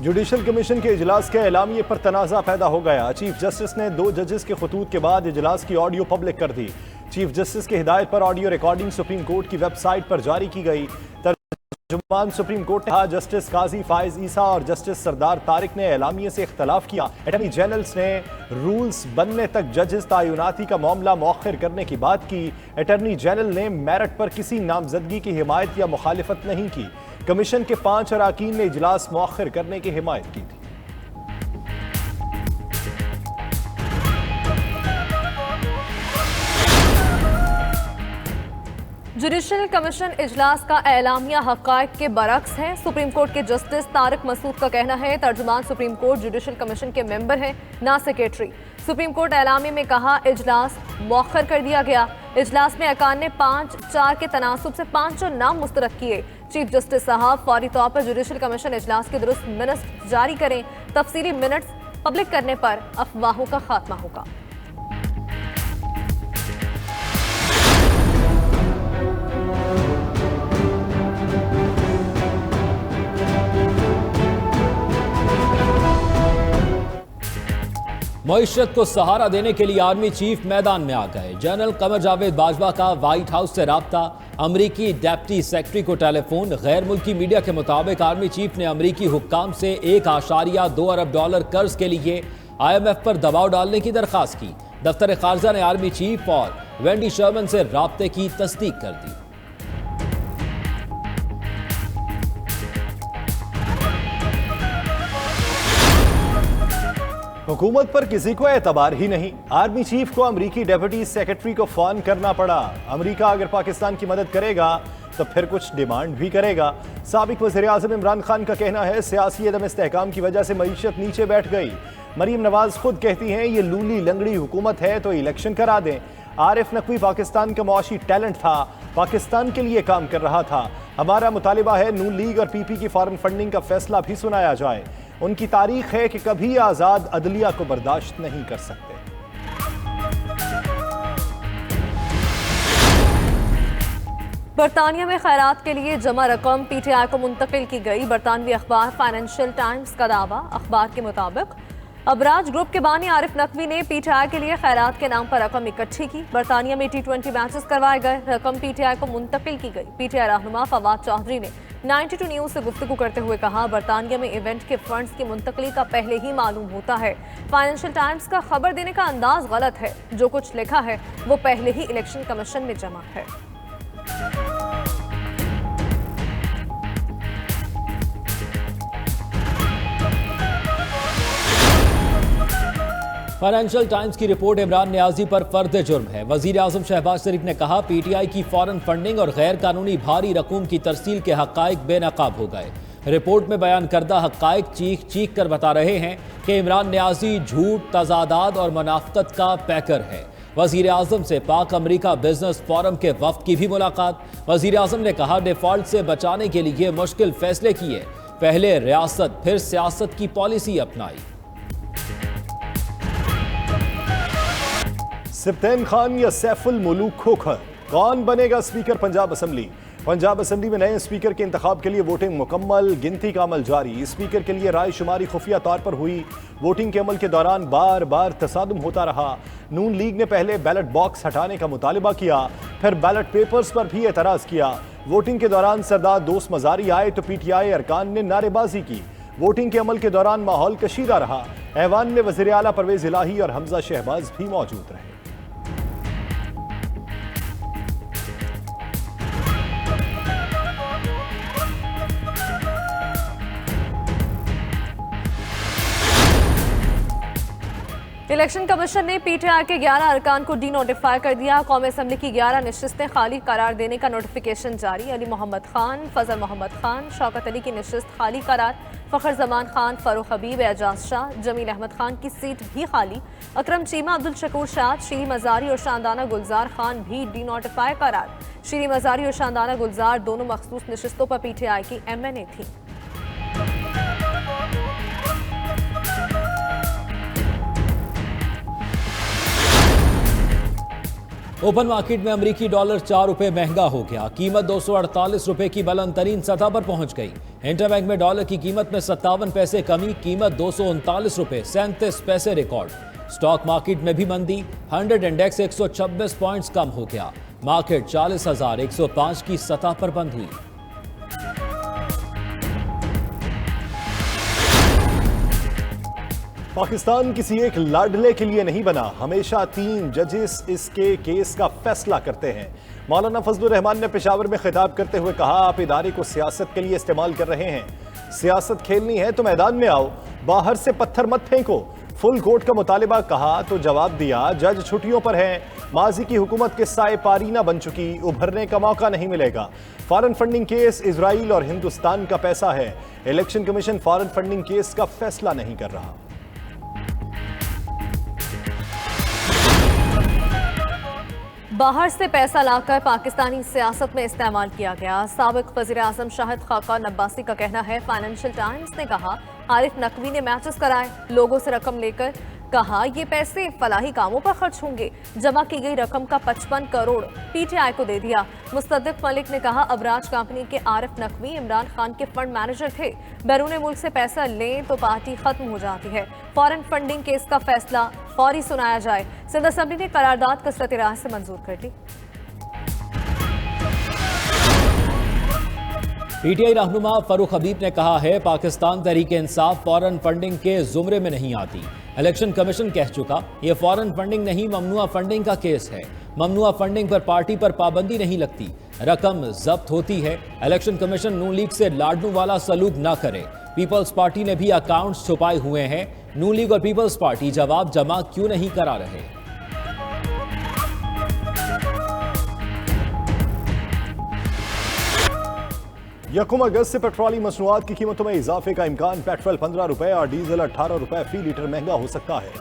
Judicial commission के इजलास के एलामिये पर तनाज़ा पैदा हो गया। चीफ जस्टिस ने 2 जजेस के खतूत के बाद इजलास की ऑडियो पब्लिक कर दी। चीफ जस्टिस की हिदायत पर ऑडियो रिकॉर्डिंग सुप्रीम कोर्ट की वेबसाइट पर जारी की गई। तर्जुमान सुप्रीम कोर्ट ने कहा, जस्टिस काजी फाइज ईसा और जस्टिस सरदार तारिक ने एलामिये से इख्तलाफ किया। अटॉर्नी जनरल्स ने रूल्स बनने तक जजेस तायुनाती का मामला मौखर करने की बात की। अटॉर्नी जनरल ने मेरिट पर किसी नामजदगी की हिमायत या मुखालिफत नहीं की। कमीशन के 5 अरकान ने इजलास मौखर करने की हिमायत की थी। जुडिशल कमीशन इजलास का एलामिया हक़ाइक़ के बरक्स है। सुप्रीम कोर्ट के जस्टिस तारिक मसूद का कहना है, तर्जुमान सुप्रीम कोर्ट जुडिशल कमीशन के मेंबर हैं, ना सेक्रेटरी। सुप्रीम कोर्ट एलामिया में कहा, इजलास मौखर कर दिया गया। इजलास में अरकान ने 5-4 के तनासुब से 5 नाम मुस्तरद किए। चीफ जस्टिस साहब फौरी तौर पर जुडिशल कमीशन इजलास के दुरुस्त मिनट्स जारी करें। तफसीली मिनट्स पब्लिक करने पर अफवाहों का खात्मा होगा। मईशत को सहारा देने के लिए आर्मी चीफ मैदान में आ गए। जनरल कमर जावेद बाजवा का व्हाइट हाउस से राब्ता, अमरीकी डेप्टी सेक्रेटरी को टेलीफोन। गैर मुल्की मीडिया के मुताबिक आर्मी चीफ ने अमरीकी हुक्काम से $1.2 अरब कर्ज के लिए IMF पर दबाव डालने की दरखास्त की। दफ्तर खारजा ने आर्मी चीफ और वेंडी शर्मन से राब्ते की तस्दीक कर दी। हुकूमत पर किसी को एतबार ही नहीं। आर्मी चीफ को अमरीकी डेप्यूटी सेक्रेटरी को फोन करना पड़ा। अमरीका अगर पाकिस्तान की मदद करेगा तो फिर कुछ डिमांड भी करेगा। साबिक वज़ीर आज़म इमरान खान का कहना है, सियासी अदम इस्तेहकाम की वजह से मईशत नीचे बैठ गई। मरीम नवाज खुद कहती हैं, ये लूली लंगड़ी हुकूमत है तो इलेक्शन करा दें। आरिफ नकवी पाकिस्तान का मुआशी टैलेंट था, पाकिस्तान के लिए काम कर रहा था। हमारा मुतालिबा है नून लीग और PP की फॉरेन फंडिंग का फैसला भी सुनाया जाए। उनकी तारीख है कि कभी आजाद अदलिया को बर्दाश्त नहीं कर सकते। बरतानिया में खैरात के लिए जमा रकम PTI को मुंतकिल की गई। बरतानवी अखबार फाइनेंशियल टाइम्स का दावा। अखबार के मुताबिक अबराज ग्रुप के बानी आरिफ नकवी ने PTI के लिए खैरात के नाम पर रकम इकट्ठी की। बरतानिया में T20 मैचेस करवाए गए। रकम PTI को मुंतकिल की गई। PTI रहनुमा फवाद चौधरी ने 92 न्यूज़ से गुफ्तगू करते हुए कहा, बरतानिया में इवेंट के फंड्स की मुंतकली का पहले ही मालूम होता है। फाइनेंशियल टाइम्स का खबर देने का अंदाज गलत है। जो कुछ लिखा है वो पहले ही इलेक्शन कमीशन में जमा है। फाइनेंशियल टाइम्स की रिपोर्ट इमरान नियाजी पर फर्द जुर्म है। वजीर आजम शहबाज शरीफ ने कहा, PTI की फॉरेन फंडिंग और गैर कानूनी भारी रकूम की तरसील के हक़ाइक़ बेनकाब हो गए। रिपोर्ट में बयान करदा हक़ाइक़ चीख चीख कर बता रहे हैं कि इमरान नियाजी झूठ, तजादाद और मुनाफ़क़त का पैकर है। वजीर आजम से पाक अमरीका बिजनेस फोरम के वफ्द की भी मुलाकात। वजीर आजम ने कहा, डिफ़ॉल्ट से बचाने के लिए मुश्किल फैसले किए, पहले रियासत फिर सियासत की पॉलिसी अपनाई। सिब्तैन खान या सैफुल मुलूक खोखर, कौन बनेगा speaker Punjab assembly? Punjab assembly में नए स्पीकर के इंतखाब के लिए वोटिंग मुकम्मल, गिनती का अमल जारी। स्पीकर के लिए राय शुमारी खुफिया तौर पर हुई। वोटिंग के अमल के दौरान बार बार तसादुम होता रहा। नून लीग ने पहले बैलेट बॉक्स हटाने का मुतालिबा किया, फिर बैलेट पेपर्स पर भी एतराज़ किया। वोटिंग के दौरान सरदार दोस्त मजारी आए तो PTI अरकान ने नारेबाजी की। वोटिंग के अमल के दौरान माहौल कशीदा रहा। ऐवान में वज़ीर आला परवेज़ इलाही और हमजा शहबाज भी मौजूद रहे। इलेक्शन कमीशन ने PTI के 11 अरकान को डी-नोटिफाई कर दिया। कौमी असम्बली की 11 नशिस्तें खाली करार देने का नोटिफिकेशन जारी। अली मोहम्मद खान, फजल मोहम्मद खान, शौकत अली की नशिस्त खाली करार। फ़खर जमान खान, फ़ारूक हबीब, एजाज शाह, जमील अहमद खान की सीट भी खाली। अकरम चीमा, अब्दुल शकूर शाद, शीरी मजारी और शानदाना गुलजार खान भी डी-नोटिफाई करार। शीरी मजारी और शानदाना गुलजार दोनों मखसूस नशिस्तों पर PTI की MNA थी। ओपन मार्केट में अमेरिकी डॉलर 4 रुपए महंगा हो गया। कीमत 248 रुपए की बुलंद तरीन सतह पर पहुंच गई। इंटरबैंक में डॉलर की कीमत में 57 पैसे कमी, कीमत 239 रुपए 37 पैसे रिकॉर्ड। स्टॉक मार्केट में भी मंदी, 100 इंडेक्स 126 पॉइंट्स कम हो गया। मार्केट 40,105 की सतह पर बंद हुई। पाकिस्तान किसी एक लाडले के लिए नहीं बना, हमेशा 3 जजेस इसके केस का फैसला करते हैं। मौलाना फजलुर रहमान ने पेशावर में खिताब करते हुए कहा, आप इदारे को सियासत के लिए इस्तेमाल कर रहे हैं। सियासत खेलनी है तो मैदान में आओ, बाहर से पत्थर मत फेंको। फुल कोर्ट का मुतालिबा कहा तो जवाब दिया, जज छुट्टियों पर हैं। माजी की हुकूमत के साए पारीना बन चुकी, उभरने का मौका नहीं मिलेगा। फॉरेन फंडिंग केस इजराइल और हिंदुस्तान का पैसा है। Election commission foreign funding case का फैसला नहीं कर रहा। बाहर से पैसा लाकर पाकिस्तानी सियासत में इस्तेमाल किया गया। साबिक वज़ीर आज़म शाहिद खाकान अब्बासी का कहना है, फाइनेंशियल टाइम्स ने कहा आरिफ नकवी ने मैचेस कराए, लोगों से रकम लेकर कहा ये पैसे फलाही कामों पर खर्च होंगे। जमा की गई रकम का 55 करोड़ पीटीआई को दे दिया। मुस्तदिक मलिक ने कहा अबराज कंपनी के आरिफ नकवी इमरान खान के फंड मैनेजर थे, बैरून मुल्क से पैसा लें तो पार्टी खत्म हो जाती है। फॉरेन फंडिंग केस का फैसला फौरी सुनाया जाए। सिंध असेंबली ने करारदाद कसरत राह से मंजूर कर ली। पीटीआई रहनुमा फरूख हबीब ने कहा है, पाकिस्तान तहरीक इंसाफ फॉरेन फंडिंग के जुमरे में नहीं आती। इलेक्शन कमीशन कह चुका, यह फॉरेन फंडिंग नहीं ममनुआ फंडिंग का केस है। ममनुआ फंडिंग पर पार्टी पर पाबंदी नहीं लगती, रकम जब्त होती है। इलेक्शन कमीशन नून लीग से लाडनू वाला सलूक न करे। पीपल्स पार्टी ने भी अकाउंट्स छुपाए हुए हैं। नून लीग और पीपल्स पार्टी जवाब जमा क्यों नहीं करा रहे? यकम अगस्त से पेट्रोलियम मसनूआत की कीमतों में इजाफे का इम्कान। पेट्रोल 15 रुपए और डीजल 18 रुपए फी लीटर महंगा हो सकता है।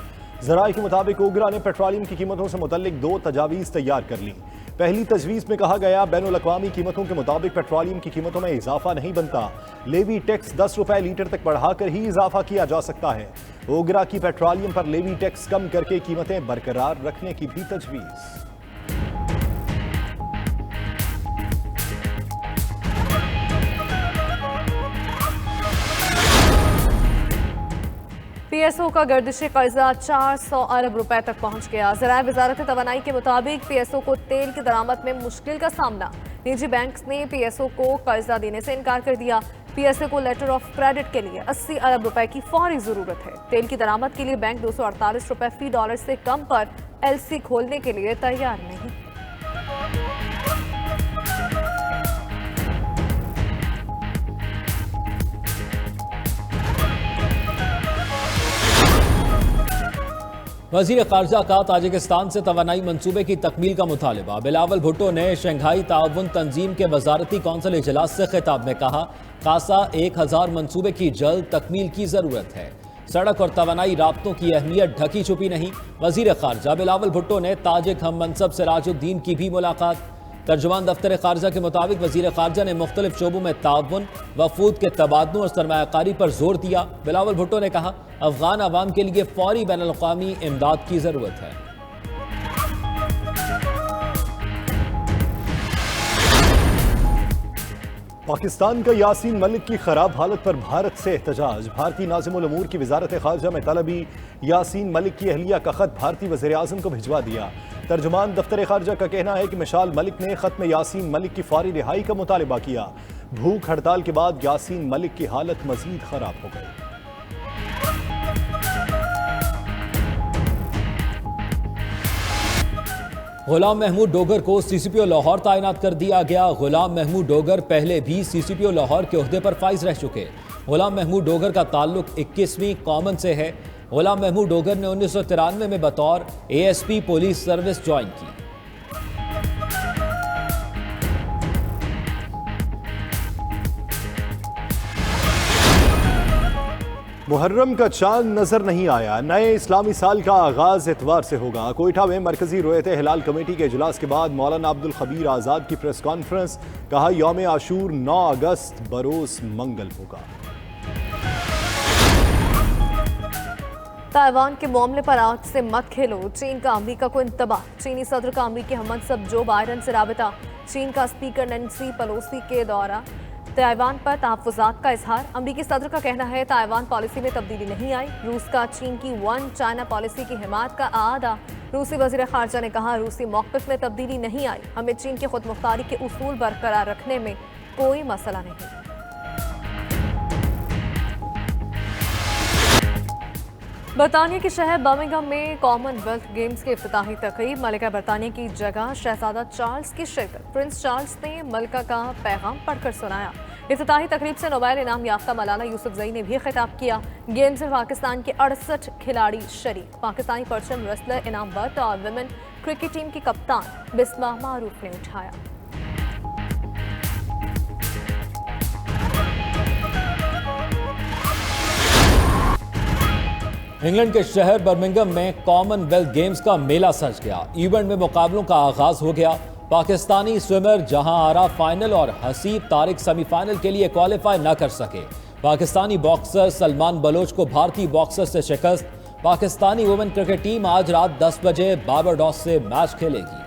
जराये के मुताबिक ओगरा ने पेट्रोलियम की कीमतों से मुतल्लिक 2 तजावीज़ तैयार कर ली। पहली तजवीज़ में कहा गया, बैनुल अक़वामी कीमतों के मुताबिक पेट्रोलियम की कीमतों में इजाफा नहीं बनता। लेवी टैक्स 10 रुपए लीटर तक बढ़ाकर ही इजाफा किया जा सकता है। ओगरा की पेट्रोलियम पर लेवी टैक्स कम करके कीमतें बरकरार रखने की भी तजवीज़। पीएसओ का गर्दिशी कर्जा 400 अरब रुपए तक पहुंच गया। ज़राए वजारत तवानाई के मुताबिक पीएसओ को तेल की दरामद में मुश्किल का सामना। निजी बैंक ने पीएसओ को कर्जा देने से इनकार कर दिया। पीएसओ को लेटर ऑफ क्रेडिट के लिए 80 अरब रुपए की फौरी जरूरत है। तेल की दरामद के लिए बैंक 248 रुपए फी डॉलर से कम पर एलसी खोलने के लिए तैयार नहीं। वज़ीर ख़ारजा का ताजिकिस्तान से तवानाई मंसूबे की तकमील का मुतालिबा। बिलावल भुट्टो ने शंघाई ताउन तंजीम के वजारती कौंसिल इजलास से खिताब में कहा, कासा 1000 मंसूबे की जल्द तकमील की ज़रूरत है। सड़क और तवानाई राब्तों की अहमियत ढकी छुपी नहीं। वज़ीर ख़ारजा बिलावल भुट्टो ने ताजिक हम मनसब सिराजुद्दीन की भी मुलाकात। तर्जुमान दफ्तर ख़ारजा के मुताबिक वज़ीर ख़ारजा ने मुख्तलिफ शोबों में ताउन, वफूद के तबादलों और सरमायाकारी पर जोर दिया। बिलावल भुट्टो ने कहा, अफगान अवाम के लिए फौरी बैनुल-अक़वामी इमदाद की ज़रूरत है। पाकिस्तान का यासीन मलिक की खराब हालत पर भारत से एहतजाज। भारतीय नाज़िमुल उमूर की वजारत ख़ारजा में तलबी यासीन मलिक की अहलिया का खत भारतीय वज़ीर आज़म को भिजवा दिया। तर्जुमान दफ्तर ख़ारजा का कहना है कि मिशाल मलिक ने खत में यासीन मलिक की फौरी रिहाई का मुतालिबा किया। भूख हड़ताल के बाद यासीन मलिक की हालत मजीद खराब हो गई। गुलाम महमूद डोगर को सीसीपीओ लाहौर तैनात कर दिया गया। गुलाम महमूद डोगर पहले भी सीसीपीओ लाहौर के ओहदे पर फाइज रह चुके। गुलाम महमूद डोगर का ताल्लुक 21वीं कॉमन से है। गुलाम महमूद डोगर ने 1993 में बतौर एएसपी पुलिस सर्विस ज्वाइन की। मुहर्रम का चांद नजर नहीं आया। नए इस्लामी साल का आगाज इतवार से होगा। कोयटा में मरकजी रोयत हिलाल कमेटी के इजलास के बाद मौलाना अब्दुल खबीर आज़ाद की प्रेस कॉन्फ्रेंस। कहा, यौम आशूर 9 अगस्त बरोज मंगल होगा। ताइवान के मामले पर आज से मत खेलो, चीन का अमेरिका को इंतबाह। चीनी सदर का अमेरिकी हममनसब जो बाइडन से राबिता। चीन का स्पीकर नैन्सी पेलोसी के दौरा ताइवान पर तहफ़्फ़ुज़ात का इजहार। अमेरिकी सदर का कहना है ताइवान पॉलिसी में तब्दीली नहीं आई। रूस का चीन की वन चाइना पॉलिसी की हिमायत का आदा। रूसी वज़ीर ख़ारजा ने कहा रूसी मौक़िफ़ में तब्दीली नहीं आई, हमें चीन की खुद मुख्तारी के उसूल बरकरार रखने में कोई मसला नहीं। बरतानिया के शहर बर्मिंघम में कॉमनवेल्थ गेम्स की इफ्तिताही तकरीब। मलिका बरतानिया की जगह शहजादा चार्ल्स की शिरकत। प्रिंस चार्ल्स ने मलिका का पैगाम पढ़कर सुनाया। इफ्तिताही तकरीब से नोबेल इनाम याफ्ता मलाला यूसुफजई ने भी खिताब किया। गेम्स में पाकिस्तान के 68 खिलाड़ी शरीक। पाकिस्तानी परचम रेसलर इनाम बट और विमेन क्रिकेट टीम की कप्तान बिस्मा मारूफ ने उठाया। इंग्लैंड के शहर बर्मिंघम में कॉमनवेल्थ गेम्स का मेला सज गया। इवेंट में मुकाबलों का आगाज हो गया। पाकिस्तानी स्विमर जहां आरा फाइनल और हसीब तारिक सेमीफाइनल के लिए क्वालिफाई न कर सके। पाकिस्तानी बॉक्सर सलमान बलोच को भारतीय बॉक्सर से शिकस्त। पाकिस्तानी वुमेन क्रिकेट टीम आज रात 10 बजे बारबाडोस से मैच खेलेगी।